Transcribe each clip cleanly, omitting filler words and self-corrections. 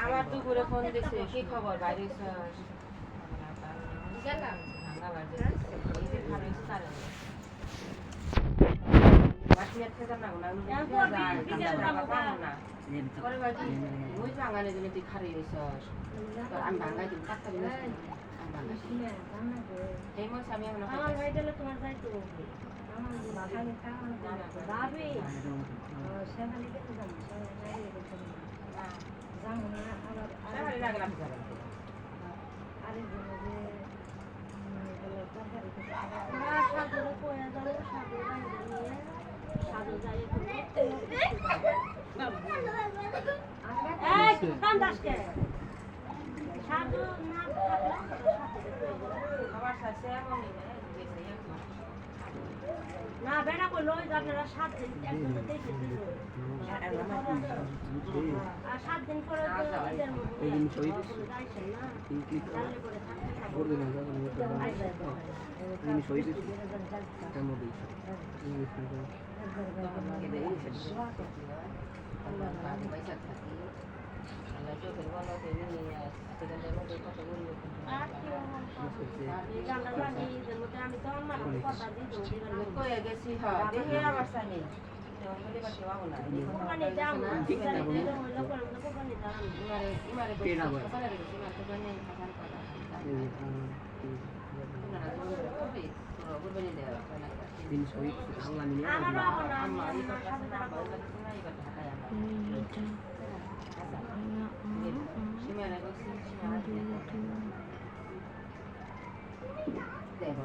আমার দুপুরে ফোন দিছে কি খবর বাইরে তুই খারি আমি ভাঙাই দিব এই মাস আমি আমার ভাই গেলে তোমার যাই তো আমার ভাবি সেখানে গেতে যাবো যাবো না আবার আরেকজন যে তরকারি সাধুরে কয়ে যাবো সাধু নিয়ে সাধু যাই কান্দাসকে সাধু না না বেড়া করলো আপনারা 7 দিন একজন দেখে আর 7 দিন পরে ঈদের মধ্যে আমি তো আমার কথা দিয়ে গেছি হ্যাঁ দেখে আবার সানি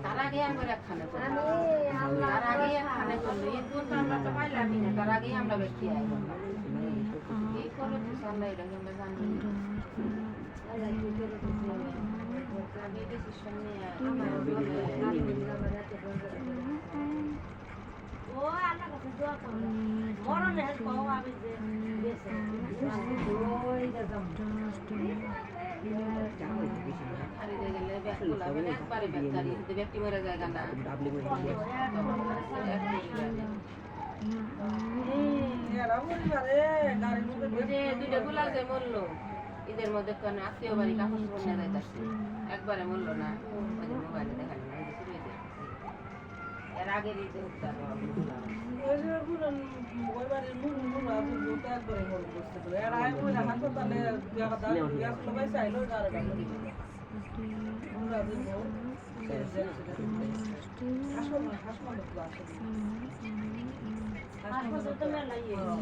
তার আগে আমরা খানা তার আগে খানা করলো এই কোন আমরা তো পাইলামই না তার আগে আমরা ব্যক্তি আই এই করলো তো সামনে এটা আমরা জানি আমি ডিসিশন নিয়ে ও আল্লাহ কাছে দোয়া করো মরণ হেল পাও আমি যে বেঁচে ওই দাম আরে দেখলে ব্যাকগুলা মানে একবারে ব্যাকগাড়ি যদি ব্যক্তি মরে যায় গানা ডাবলি মরে যায় দুইটা গুলা যে মরলো ঈদের মধ্যে কোন আত্মীয় বাড়ি কাপড় বন্যা যাইতাছে একবারে মরলো না মোবাইলে দেখালো না এর আগের ঈদে উত্তাপ হাসপাতাল তো মেলা